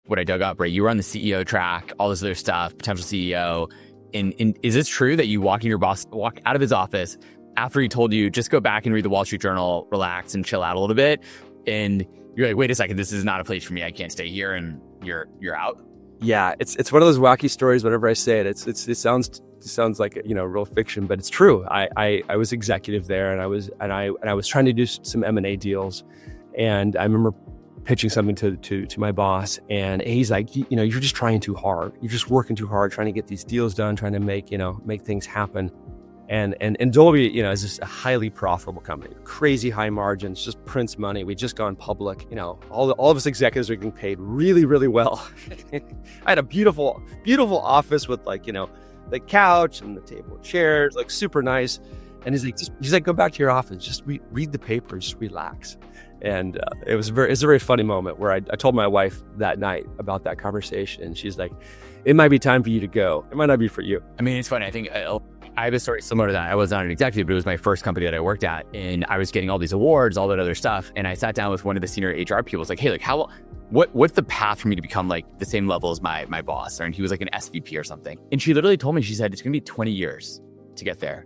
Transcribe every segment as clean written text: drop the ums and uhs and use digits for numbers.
what I dug up, right? You were on the CEO track, all this other stuff, potential CEO. And is this true that you walk out of his office after he told you, just go back and read the Wall Street Journal, relax and chill out a little bit? And you're like, wait a second, this is not a place for me. I can't stay here. And you're out. Yeah, it's one of those wacky stories. Whenever I say it, it sounds like real fiction, but it's true. I was executive there, and I was trying to do some M&A deals, and I remember pitching something to my boss, and he's like, you're just trying too hard. You're just working too hard, trying to get these deals done, trying to make things happen. And Dolby, is just a highly profitable company, crazy high margins, just prints money. We just gone public. All of us executives are getting paid really, really well. I had a beautiful, beautiful office with the couch and the table and chairs, super nice. And he's like, go back to your office, just read the paper, just relax. And it was a very funny moment where I told my wife that night about that conversation, and she's like, it might be time for you to go. It might not be for you. I mean, it's funny. I think I have a story similar to that. I was not an executive, but it was my first company that I worked at, and I was getting all these awards, all that other stuff. And I sat down with one of the senior HR people. I was like, hey, what's the path for me to become the same level as my boss? And he was like an SVP or something. And she literally told me, she said, it's going to be 20 years to get there.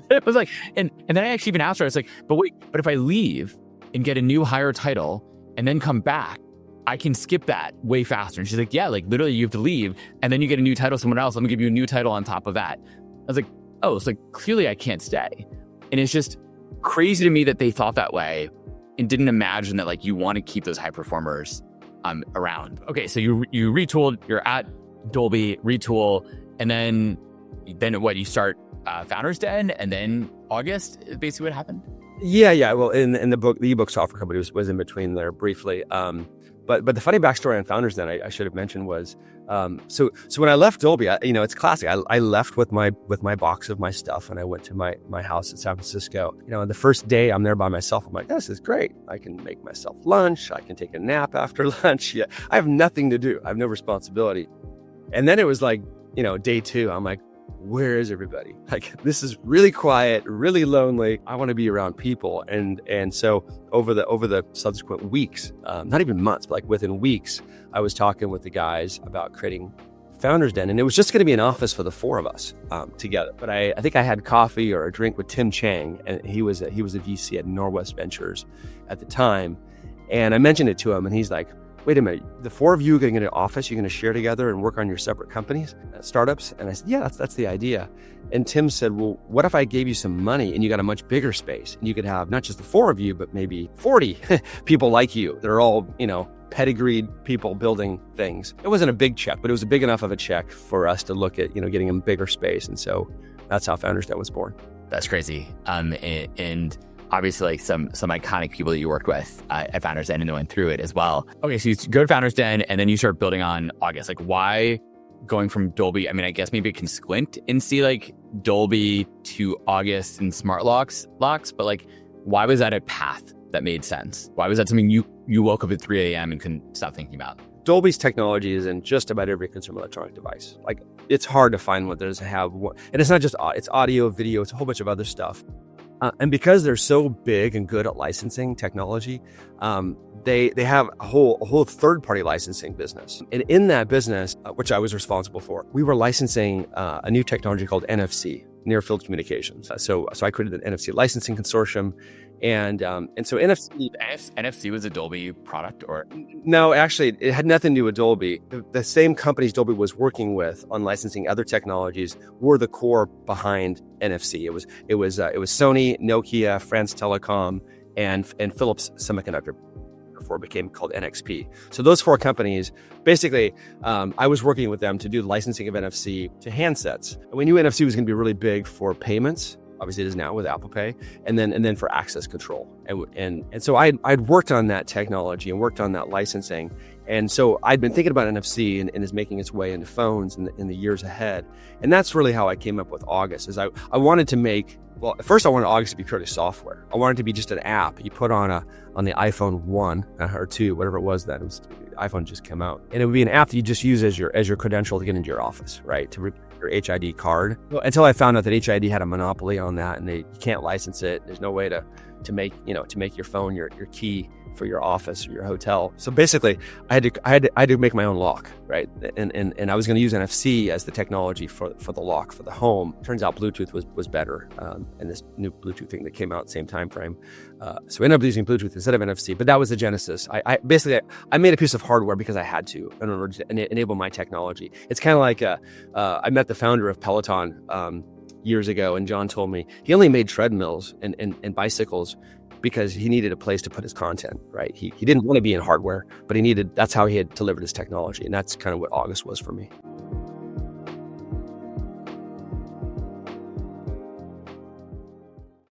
It was like, and then I actually even asked her, I was like, but if I leave and get a new higher title and then come back, I can skip that way faster. And she's like, yeah, literally you have to leave and then you get a new title somewhere else. I'm gonna give you a new title on top of that. I was like, oh, it's clearly I can't stay. And it's just crazy to me that they thought that way and didn't imagine that you want to keep those high performers around. Okay, so you retooled, you're at Dolby, retool, and then what, you start Founders Den, and then August, basically what happened? Yeah. Well, in the book, the ebook software company was in between there briefly. But the funny backstory on Founders Den I should have mentioned was, so when I left Dolby, it's classic. I left with my box of my stuff, and I went to my house in San Francisco. The first day I'm there by myself, I'm like, this is great. I can make myself lunch. I can take a nap after lunch. Yeah, I have nothing to do. I have no responsibility. And then it was day two. I'm like, where is everybody? This is really quiet, really lonely. I want to be around people. And so over the subsequent weeks, not even months, but within weeks, I was talking with the guys about creating Founders Den, and it was just going to be an office for the four of us together. But I think I had coffee or a drink with Tim Chang, and he was a VC at Norwest Ventures at the time. And I mentioned it to him, and he's like, wait a minute, the four of you are going to get an office, you're going to share together and work on your separate companies, startups? And I said, yeah, that's the idea. And Tim said, well, what if I gave you some money and you got a much bigger space, and you could have not just the four of you, but maybe 40 people like you. They're all, pedigreed people building things. It wasn't a big check, but it was big enough of a check for us to look at, getting a bigger space. And so that's how Founders Den was born. That's crazy. And obviously some iconic people that you worked with at Founders Den and went through it as well. Okay, so you go to Founders Den and then you start building on August. Why going from Dolby? I mean, I guess maybe it can squint and see Dolby to August and smart locks, but why was that a path that made sense? Why was that something you woke up at 3 a.m. and couldn't stop thinking about? Dolby's technology is in just about every consumer electronic device. It's hard to find what doesn't have one. And it's not just it's audio, video, it's a whole bunch of other stuff. And because they're so big and good at licensing technology, they have a whole third-party licensing business. And in that business, which I was responsible for, we were licensing a new technology called NFC, Near Field Communications. So I created an NFC licensing consortium, and so NFC was a Dolby product, or no? Actually, it had nothing to do with Dolby. The same companies Dolby was working with on licensing other technologies were the core behind NFC. It was Sony, Nokia, France Telecom, and Philips Semiconductor. Before it became called NXP. So those four companies, basically, I was working with them to do the licensing of NFC to handsets. And we knew NFC was going to be really big for payments. Obviously, it is now with Apple Pay, and then for access control. And so I'd worked on that technology and worked on that licensing. And so I'd been thinking about NFC and is making its way into phones in the years ahead. And that's really how I came up with August. Is I wanted to make, well, at first I wanted August to be purely software. I wanted it to be just an app you put on the iPhone 1 or 2, whatever it was then. It was iPhone just came out, and it would be an app that you just use as your credential to get into your office, right? To your HID card. Well, until I found out that HID had a monopoly on that, and you can't license it. There's no way to make your phone your key for your office or your hotel. So basically, I had to make my own lock, right? And I was going to use NFC as the technology for the lock for the home. Turns out Bluetooth was better, and this new Bluetooth thing that came out same time frame. So I ended up using Bluetooth instead of NFC. But that was the genesis. I basically made a piece of hardware because I had to in order to enable my technology. It's kind of like I met the founder of Peloton years ago, and John told me he only made treadmills and bicycles because he needed a place to put his content, right? He didn't want to be in hardware, but that's how he had delivered his technology. And that's kind of what August was for me.